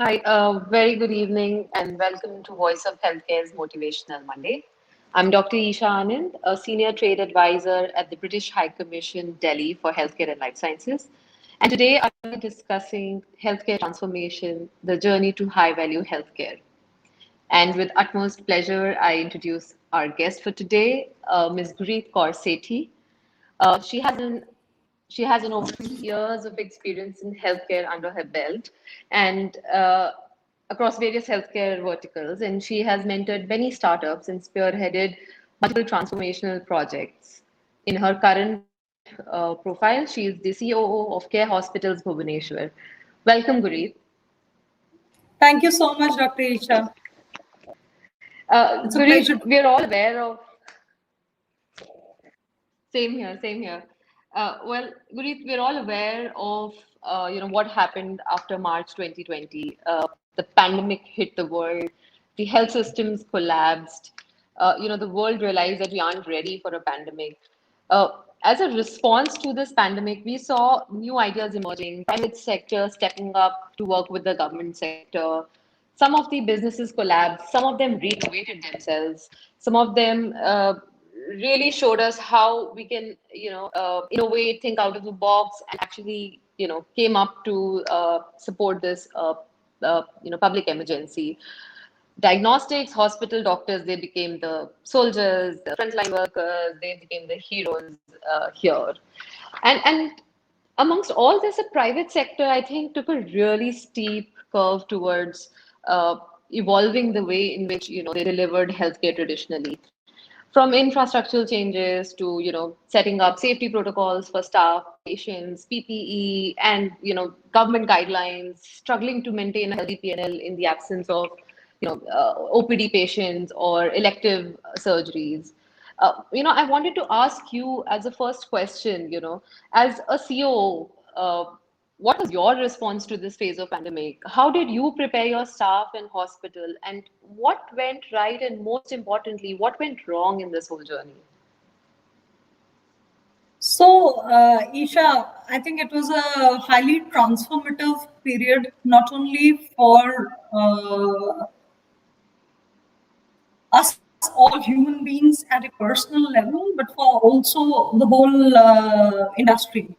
Hi, very good evening and welcome to Voice of Healthcare's Motivational Monday. I'm Dr. Eisha Anand, a Senior Trade Advisor at the British High Commission, Delhi for Healthcare and Life Sciences. And today I'll be discussing healthcare transformation, the journey to high value healthcare. And with utmost pleasure, I introduce our guest for today, Ms. Gurrit Kaur Sethi. She has an over 20 years of experience in healthcare under her belt and across various healthcare verticals. And she has mentored many startups and spearheaded multiple transformational projects. In her current profile, she is the COO of Care Hospitals Bhubaneswar. Welcome, Gurrit. Thank you so much, Dr. Isha. It's a pleasure. Gurrit, we're all aware of. Same here, same here. Well, Gurrit, we're all aware of what happened after March 2020. The pandemic hit the world, the health systems collapsed. The world realized that we aren't ready for a pandemic. Uh, as a response to this pandemic, we saw new ideas emerging, private sector stepping up to work with the government sector. Some of the businesses collapsed, some of them renovated themselves, some of them really showed us how we can, innovate, think out of the box, and actually, came up to support this, public emergency. Diagnostics, hospital doctors, they became the soldiers, the frontline workers, they became the heroes here. And amongst all this, the private sector, I think, took a really steep curve towards uh, evolving the way in which they delivered healthcare traditionally, from infrastructural changes to setting up safety protocols for staff, patients, PPE, and government guidelines, struggling to maintain a healthy PNL in the absence of OPD patients or elective surgeries. I wanted to ask you as a first question, as a COO, what was your response to this phase of pandemic? How did you prepare your staff and hospital? And what went right? And most importantly, what went wrong in this whole journey? So, Isha, I think it was a highly transformative period, not only for us all human beings at a personal level, but for also the whole uh, industry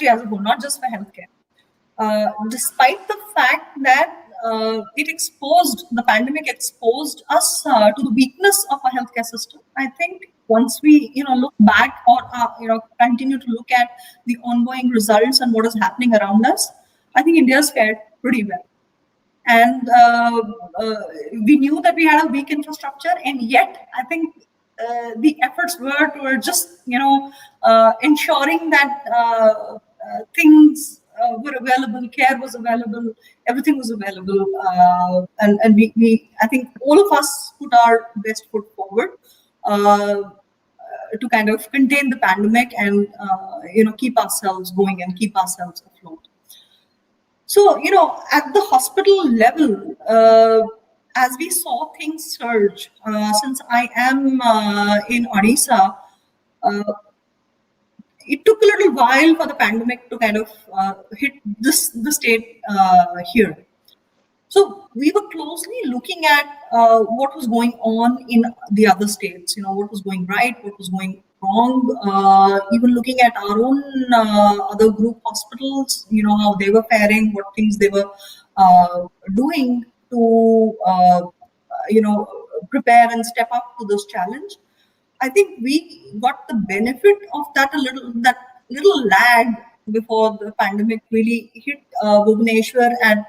as a whole, not just for healthcare. Despite the fact that the pandemic exposed us to the weakness of our healthcare system. I think once we, look back or, continue to look at the ongoing results and what is happening around us, I think India's fared pretty well. And we knew that we had a weak infrastructure, and yet I think the efforts were just ensuring that things were available, care was available, everything was available, and we I think all of us put our best foot forward to kind of contain the pandemic and keep ourselves going and keep ourselves afloat. So, at the hospital level, as we saw things surge, since I am in Odisha, uh, it took a little while for the pandemic to kind of hit the state here. So we were closely looking at what was going on in the other states, what was going right, what was going wrong, even looking at our own other group hospitals, how they were faring, what things they were doing to, prepare and step up to this challenge. I think we got the benefit of that little lag before the pandemic really hit Bhubaneswar at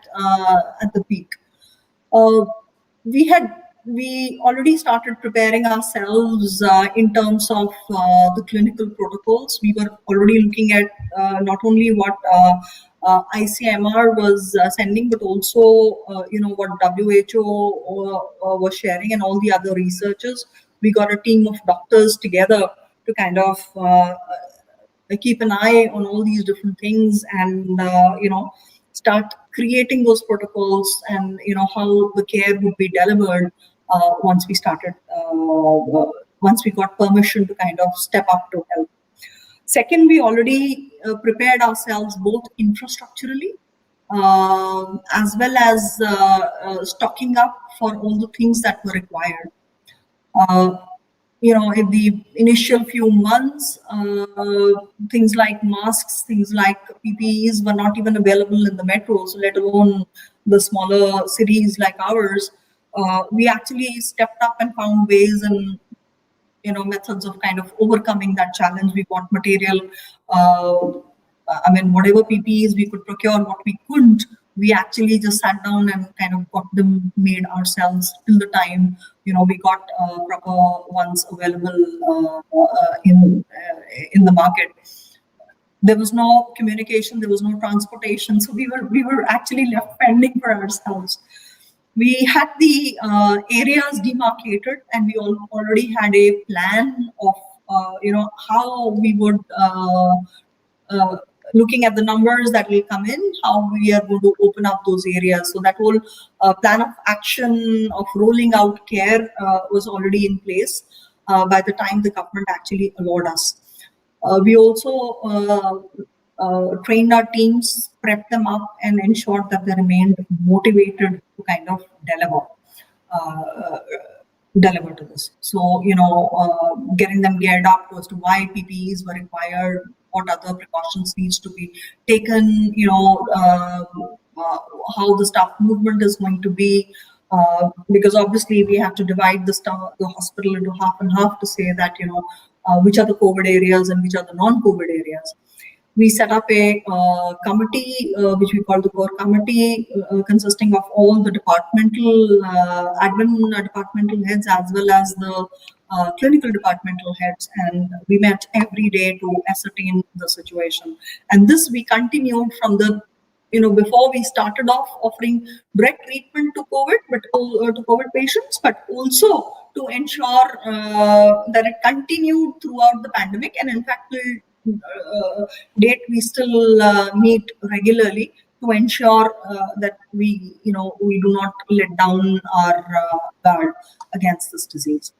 the peak. Uh, we had we already started preparing ourselves in terms of the clinical protocols. We were already looking at not only what ICMR was sending, but also what WHO was sharing and all the other researchers. We got a team of doctors together to kind of keep an eye on all these different things and start creating those protocols and how the care would be delivered once we started once we got permission to kind of step up to help. Second, we already prepared ourselves both infrastructurally as well as stocking up for all the things that were required. Uh, in the initial few months, things like masks, things like PPEs were not even available in the metros, let alone the smaller cities like ours. We actually stepped up and found ways and methods of kind of overcoming that challenge. We got material. Whatever PPEs we could procure, what we couldn't, we actually just sat down and kind of got them made ourselves till the time we got proper ones available in the market. There was no communication, there was no transportation, so we were actually left fending for ourselves. We had the areas demarcated, and we already had a plan of how we would looking at the numbers that will come in, how we are going to open up those areas. So that whole plan of action of rolling out care was already in place by the time the government actually allowed us. We also trained our teams, prepped them up, and ensured that they remained motivated to kind of deliver to this. So, getting them geared up as to why PPEs were required, what other precautions needs to be taken, how the staff movement is going to be, because obviously we have to divide the hospital into half and half to say that, which are the COVID areas and which are the non-COVID areas. We set up a committee, which we call the core committee, consisting of all the departmental, admin departmental heads, as well as the clinical departmental heads. And we met every day to ascertain the situation. And this we continued from the, before we started off offering direct treatment to COVID, but to COVID patients, but also to ensure that it continued throughout the pandemic. And in fact, date we still meet regularly to ensure that we do not let down our guard against this disease.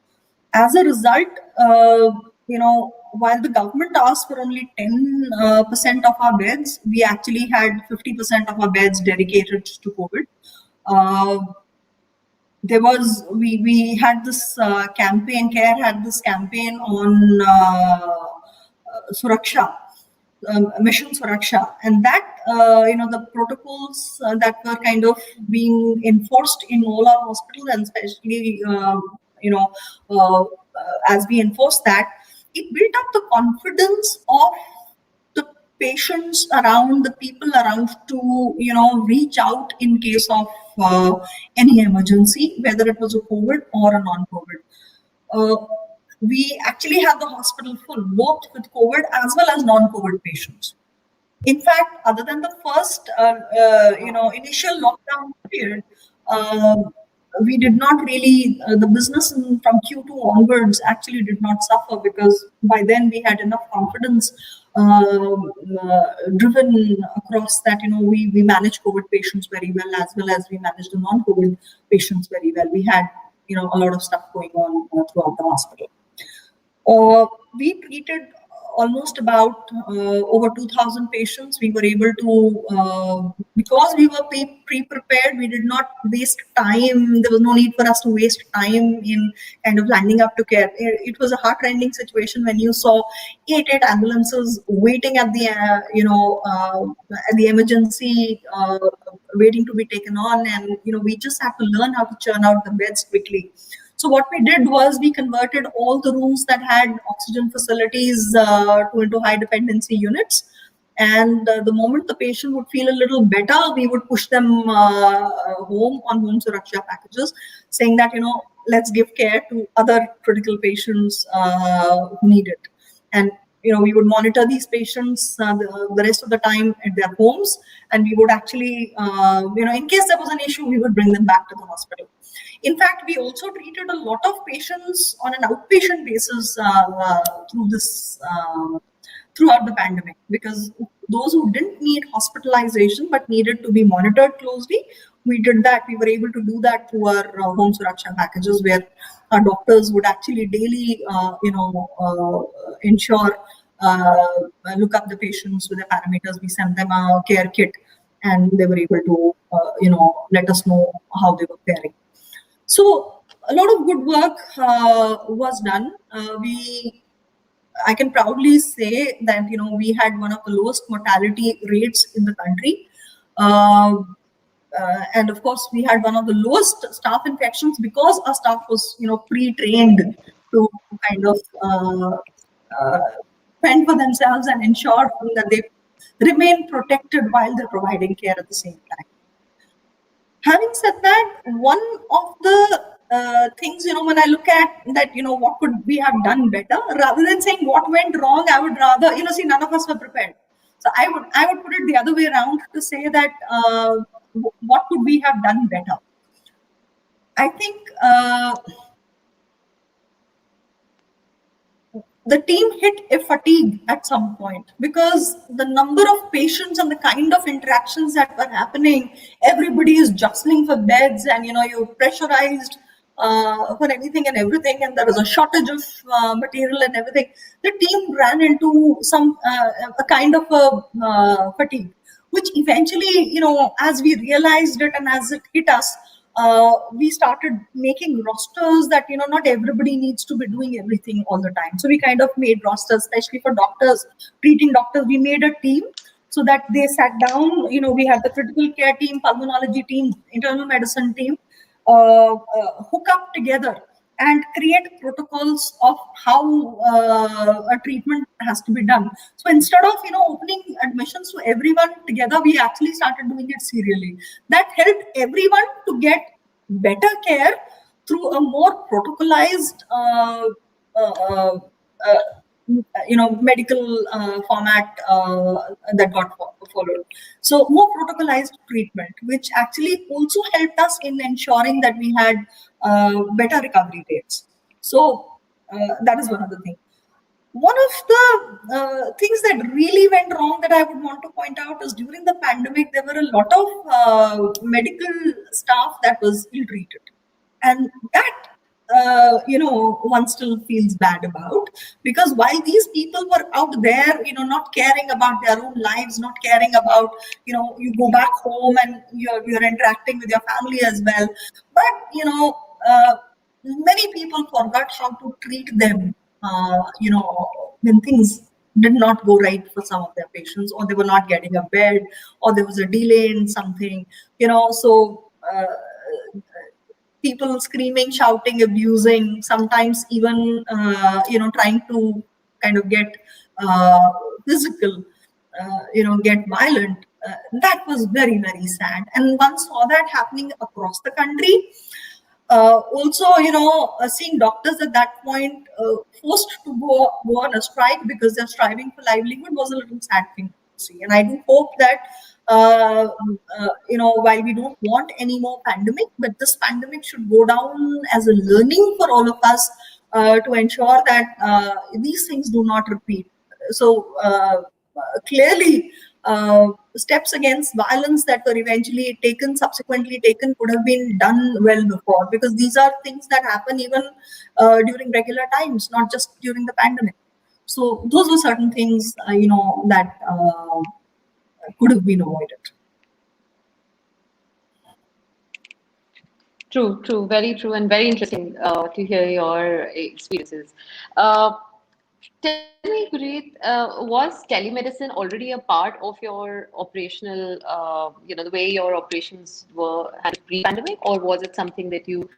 As a result, while the government asked for only 10% of our beds, we actually had 50% of our beds dedicated to COVID. We had this campaign, CARE had this campaign on Suraksha, Mission Suraksha, and that the protocols that were kind of being enforced in all our hospitals, and especially as we enforced that, it built up the confidence of the patients around, the people around, to reach out in case of any emergency, whether it was a COVID or a non-COVID. We actually had the hospital full, both with COVID as well as non-COVID patients. In fact, other than the first, initial lockdown period, we did not really, the business from Q2 onwards actually did not suffer, because by then we had enough confidence driven across that, we managed COVID patients very well as we managed the non-COVID patients very well. We had, a lot of stuff going on throughout the hospital. We treated almost about over 2,000 patients. We were able to, because we were pre-prepared, we did not waste time. There was no need for us to waste time in kind of lining up to care. It was a heart-rending situation when you saw eight ambulances waiting at the, at the emergency, waiting to be taken on. And, we just had to learn how to churn out the beds quickly. So what we did was we converted all the rooms that had oxygen facilities into high dependency units. And the moment the patient would feel a little better, we would push them home on home Suraksha packages, saying that, let's give care to other critical patients who need it. And, we would monitor these patients the rest of the time at their homes. And we would actually, in case there was an issue, we would bring them back to the hospital. In fact, we also treated a lot of patients on an outpatient basis throughout the pandemic, because those who didn't need hospitalization but needed to be monitored closely, we did that. We were able to do that through our home Suraksha packages, where our doctors would actually daily, ensure, look up the patients with the parameters. We send them a care kit, and they were able to, let us know how they were faring. So a lot of good work was done. I can proudly say that we had one of the lowest mortality rates in the country. Uh, and of course, we had one of the lowest staff infections because our staff was pre-trained to kind of uh, fend for themselves and ensure that they remain protected while they're providing care at the same time. Having said that, one of the things, when I look at that, what could we have done better, rather than saying what went wrong, I would rather, see, none of us were prepared. So I would put it the other way around to say that what could we have done better? I think the team hit a fatigue at some point because the number of patients and the kind of interactions that were happening, everybody is jostling for beds, and you're pressurized for anything and everything, and there was a shortage of material and everything. The team ran into a kind of a fatigue, which eventually, as we realized it and as it hit us, we started making rosters that not everybody needs to be doing everything all the time. So we kind of made rosters, especially for doctors, treating doctors. We made a team so that they sat down. We had the critical care team, pulmonology team, internal medicine team, hook up together and create protocols of how a treatment has to be done. So instead of opening admissions to everyone together, we actually started doing it serially. That helped everyone to get better care through a more protocolized medical format that got followed. So more protocolized treatment, which actually also helped us in ensuring that we had better recovery rates. So that is one of the things. One of the things that really went wrong that I would want to point out is during the pandemic, there were a lot of medical staff that was ill-treated. And that, one still feels bad about, because while these people were out there, not caring about their own lives, not caring about, you go back home and you're interacting with your family as well. But, many people forgot how to treat them, when things did not go right for some of their patients, or they were not getting a bed, or there was a delay in something, so people screaming, shouting, abusing, sometimes even trying to kind of get physical, get violent. That was very, very sad, and one saw that happening across the country. Also, seeing doctors at that point forced to go on a strike because they're striving for livelihood was a little sad thing to see. And I do hope that, while we don't want any more pandemic, but this pandemic should go down as a learning for all of us to ensure that these things do not repeat. So clearly, steps against violence that were eventually subsequently taken, could have been done well before, because these are things that happen even during regular times, not just during the pandemic. So those were certain things, that could have been avoided. True, very true, and very interesting to hear your experiences. Uh, Tell me, Gurrit, was telemedicine already a part of your operational, the way your operations were handled pre-pandemic, or was it something that you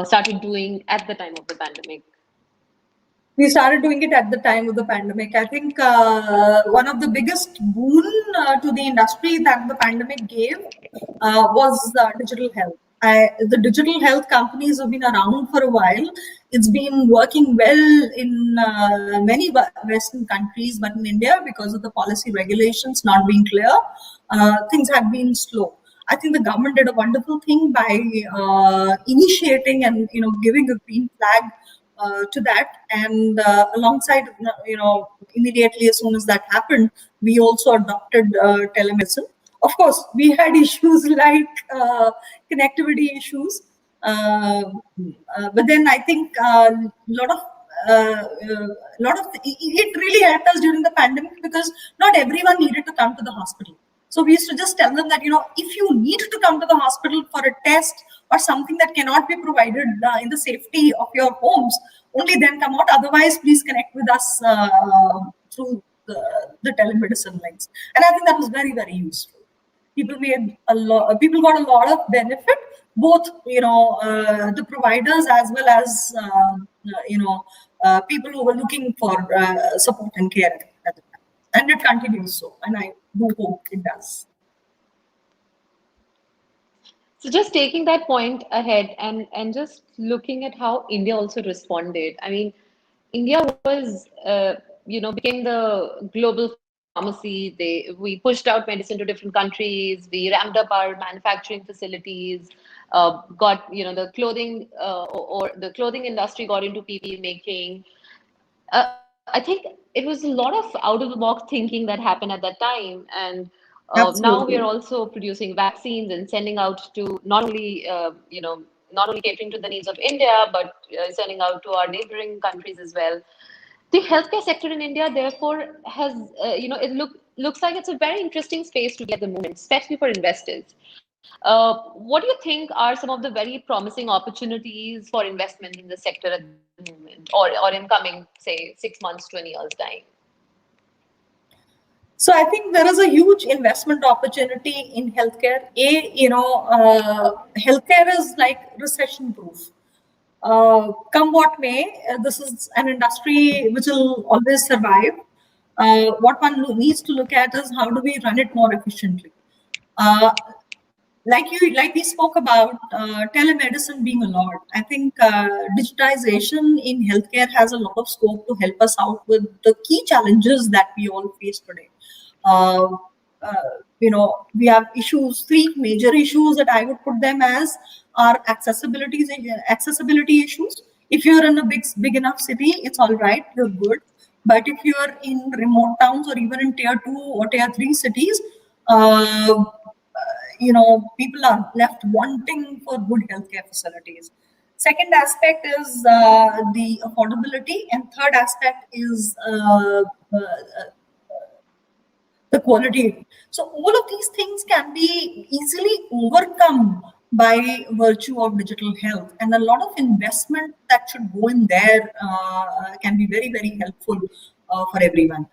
started doing at the time of the pandemic? We started doing it at the time of the pandemic. I think one of the biggest boon to the industry that the pandemic gave was digital health. The digital health companies have been around for a while. It's been working well in many Western countries, but in India, because of the policy regulations not being clear, things have been slow. I think the government did a wonderful thing by initiating and giving a green flag to that, and alongside, immediately as soon as that happened, we also adopted telemedicine. Of course, we had issues like connectivity issues, but then I think a lot of it really helped us during the pandemic, because not everyone needed to come to the hospital. So we used to just tell them that, if you need to come to the hospital for a test or something that cannot be provided in the safety of your homes, only then come out. Otherwise, please connect with us through the telemedicine links. And I think that was very, very useful. People got a lot of benefit, both the providers as well as people who were looking for support and care at the time. And it continues so, and I do hope it does. So just taking that point ahead and just looking at how India also responded. I mean, India was became the global pharmacy. We pushed out medicine to different countries. We ramped up our manufacturing facilities. Got the clothing or the clothing industry got into PPE making. I think it was a lot of out of the box thinking that happened at that time, and now we are Absolutely. also producing vaccines and sending out to not only catering to the needs of India, but sending out to our neighboring countries as well. The healthcare sector in India, therefore, has looks like it's a very interesting space to be at the moment, especially for investors. What do you think are some of the very promising opportunities for investment in the sector at the moment, or in coming, say, 6 months, 20 years time? So I think there is a huge investment opportunity in healthcare. Healthcare is like recession proof. Come what may, this is an industry which will always survive. What one needs to look at is how do we run it more efficiently. Uh, like we spoke about telemedicine being a lot. I think digitization in healthcare has a lot of scope to help us out with the key challenges that we all face today. uh, uh, we have issues, three major issues that I would put them as are accessibility issues. If you're in a big enough city, it's all right, you're good. But if you're in remote towns or even in tier 2 or tier 3 cities, people are left wanting for good healthcare facilities. Second aspect is the affordability, and third aspect is the quality. So all of these things can be easily overcome by virtue of digital health, and a lot of investment that should go in there can be very, very helpful for everyone.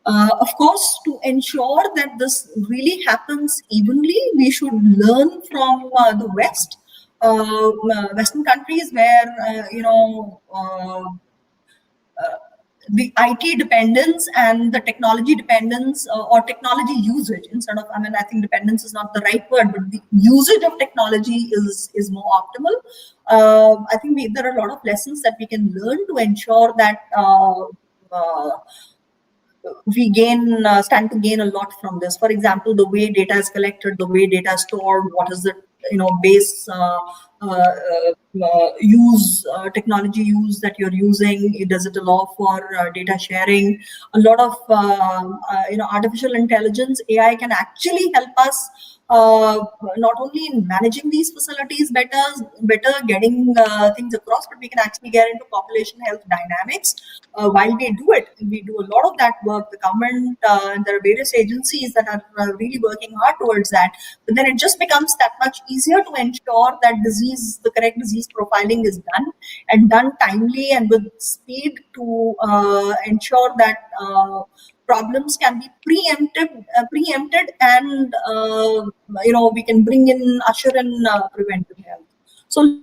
Of course, to ensure that this really happens evenly, we should learn from the West, Western countries, where the IT dependence and the technology dependence, or technology usage instead of, I think dependence is not the right word, but the usage of technology is more optimal. I think there are a lot of lessons that we can learn to ensure that uh, we stand to gain a lot from this. For example, the way data is collected, the way data is stored, what is the base technology use that you're using? Does it allow for data sharing? A lot of artificial intelligence, AI can actually help us not only in managing these facilities better getting things across, but we can actually get into population health dynamics while we do it. We do a lot of that work. The government and there are various agencies that are really working hard towards that. But then it just becomes that much easier to ensure that the correct disease profiling is done, and done timely and with speed, to ensure that problems can be preempted, and we can usher in preventive health. So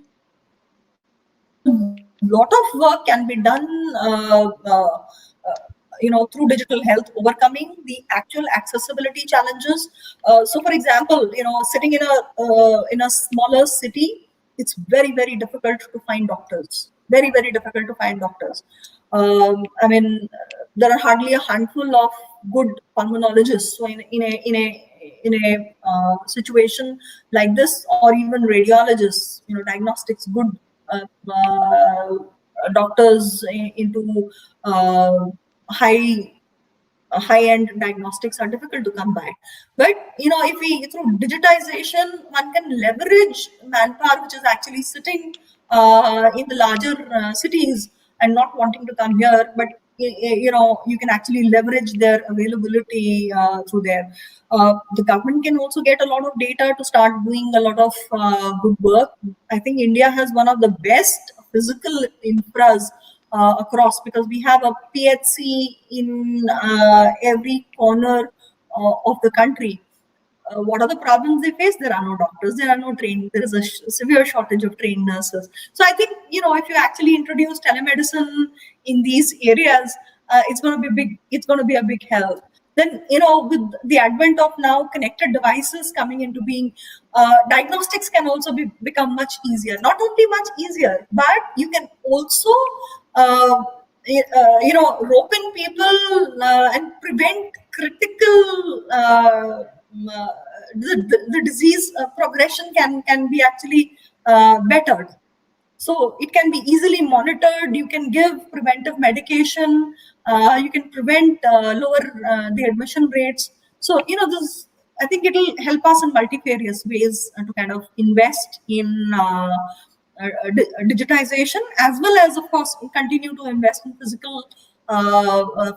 lot of work can be done through digital health, overcoming the actual accessibility challenges. So for example, sitting in a smaller city, it's very, very difficult to find doctors, very, very difficult to find doctors. There are hardly a handful of good pulmonologists. So in a situation like this, or even radiologists, diagnostics, good uh, uh, doctors into high high-end diagnostics are difficult to come by. But if we, through digitization, one can leverage manpower which is actually sitting in the larger cities and not wanting to come here, but you can actually leverage their availability through there. The government can also get a lot of data to start doing a lot of good work. I think India has one of the best physical infras across, because we have a PHC in every corner of the country. What are the problems they face? There are no doctors, there are no trained, there is a severe shortage of trained nurses. So I think, if you actually introduce telemedicine in these areas, it's going to be big, it's going to be a big help. Then, with the advent of now connected devices coming into being, diagnostics can also become much easier. Not only much easier, but you can also rope in people and prevent critical the disease progression can be actually bettered. So it can be easily monitored. You can give preventive medication. You can prevent lower the admission rates. So this, I think it'll help us in multifarious ways to kind of invest in digitization, as well as, of course, continue to invest in physical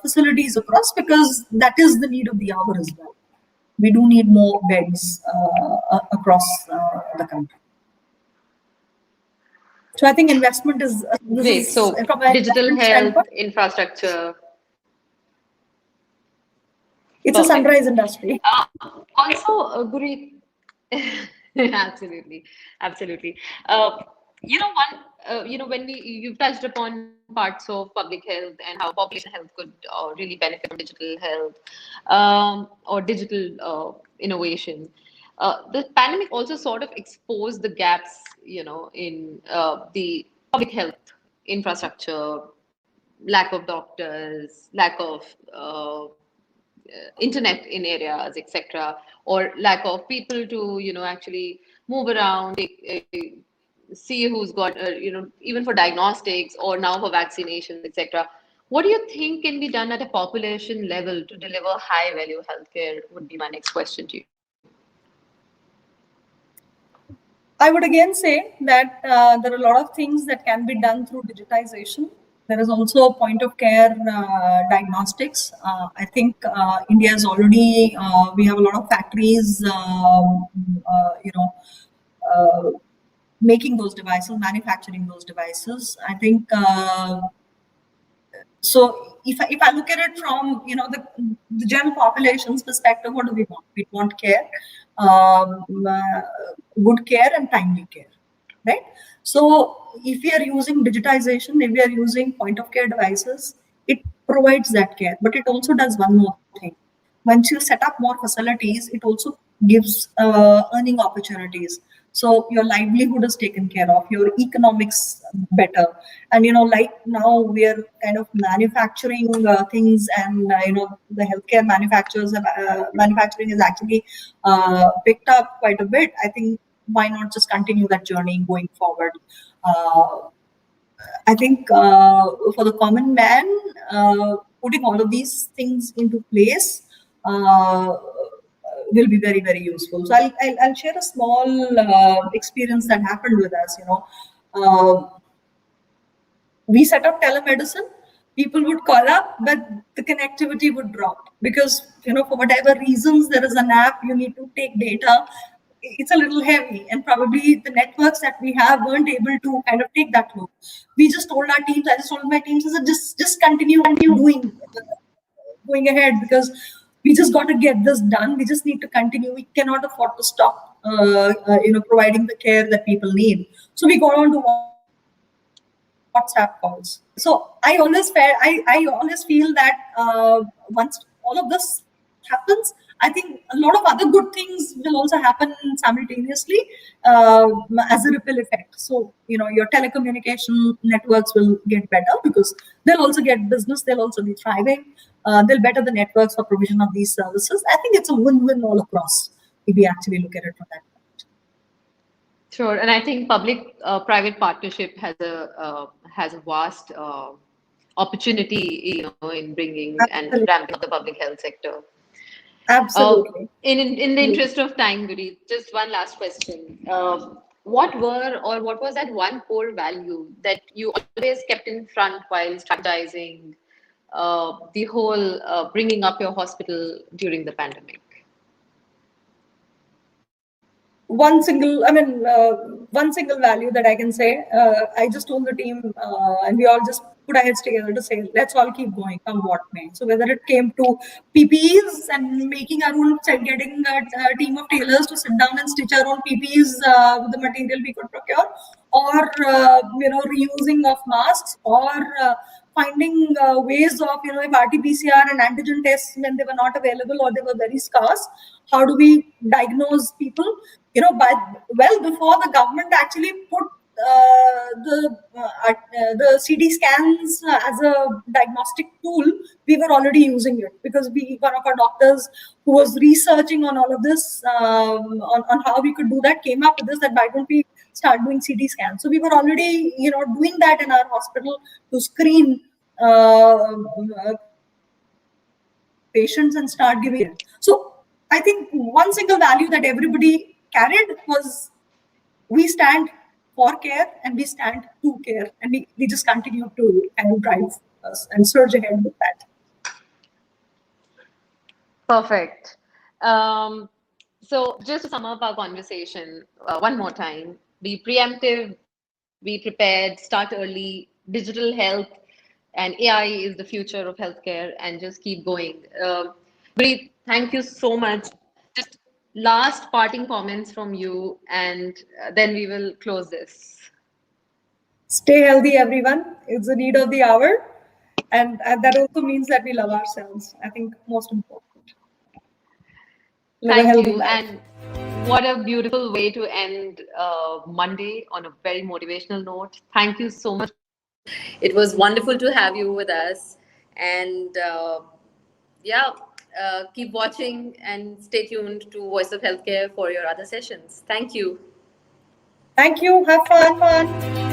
facilities across, because that is the need of the hour as well. We do need more beds across the country. So I think investment is Great. So from a digital health, standpoint, infrastructure. it's a Perfect. sunrise industry. Also, Gurrit, absolutely, absolutely. When you've touched upon parts of public health and how population health could really benefit from digital health or digital innovation. The pandemic also sort of exposed the gaps, in the public health infrastructure, lack of doctors, lack of internet in areas, etc., or lack of people to actually move around, see who's got even for diagnostics or now for vaccinations, etc. What do you think can be done at a population level to deliver high value healthcare? Would be my next question to you. I would again say that there are a lot of things that can be done through digitization. There is also point of care diagnostics. I think India is already, we have a lot of factories, making those devices, manufacturing those devices. I think so. If I look at it from the general population's perspective, what do we want? We want care, good care and timely care, right? So if we are using digitization, if we are using point of care devices, it provides that care. But it also does one more thing. Once you set up more facilities, it also gives earning opportunities. So your livelihood is taken care of, your economics better. And like now we are kind of manufacturing things, and the healthcare manufacturing is actually picked up quite a bit. I think why not just continue that journey going forward? I think for the common man, putting all of these things into place will be very, very useful. So I'll share a small experience that happened with us. We set up telemedicine. People would call up, but the connectivity would drop because for whatever reasons there is an app, you need to take data. It's a little heavy, and probably the networks that we have weren't able to kind of take that load. We just told our teams, I just told my teams, just continue going ahead, because we just got to get this done. We just need to continue. We cannot afford to stop providing the care that people need. So we got on to WhatsApp calls. So I always feel that once all of this happens, I think a lot of other good things will also happen simultaneously as a ripple effect. So your telecommunication networks will get better because they'll also get business. They'll also be thriving. They'll better the networks for provision of these services. I think it's a win-win all across if we actually look at it from that point. Sure, and I think public-private partnership has a vast opportunity, in bringing and Absolutely. ramping up the public health sector. Absolutely. In the interest of time, Gurrit, just one last question. What was that one core value that you always kept in front while strategizing the whole bringing up your hospital during the pandemic? One single value that I can say, I just told the team, and we all just put our heads together to say, let's all keep going, come what may. So whether it came to PPEs and making our own, getting a team of tailors to sit down and stitch our own PPEs with the material we could procure, or reusing of masks, or finding ways of, if RT-PCR and antigen tests, when they were not available or they were very scarce, how do we diagnose people? Well before the government actually put the CT scans as a diagnostic tool, we were already using it, because one of our doctors who was researching on all of this, on how we could do that, came up with this, that why don't we start doing CT scans? So we were already doing that in our hospital to screen patients and start giving it. So I think one single value that everybody carried was, we stand for care and we stand to care, and we just continue to kind of drive us and surge ahead with that. Perfect. So just to sum up our conversation one more time, be preemptive, be prepared, start early, digital health and AI is the future of healthcare, and just keep going. Gurrit, thank you so much. Just last parting comments from you, and then we will close this. Stay healthy, everyone. It's the need of the hour. And that also means that we love ourselves. I think most important. Live a Thank healthy you. life. And what a beautiful way to end Monday on a very motivational note. Thank you so much. It was wonderful to have you with us. And keep watching and stay tuned to Voice of Healthcare for your other sessions. Thank you. Thank you. Have fun.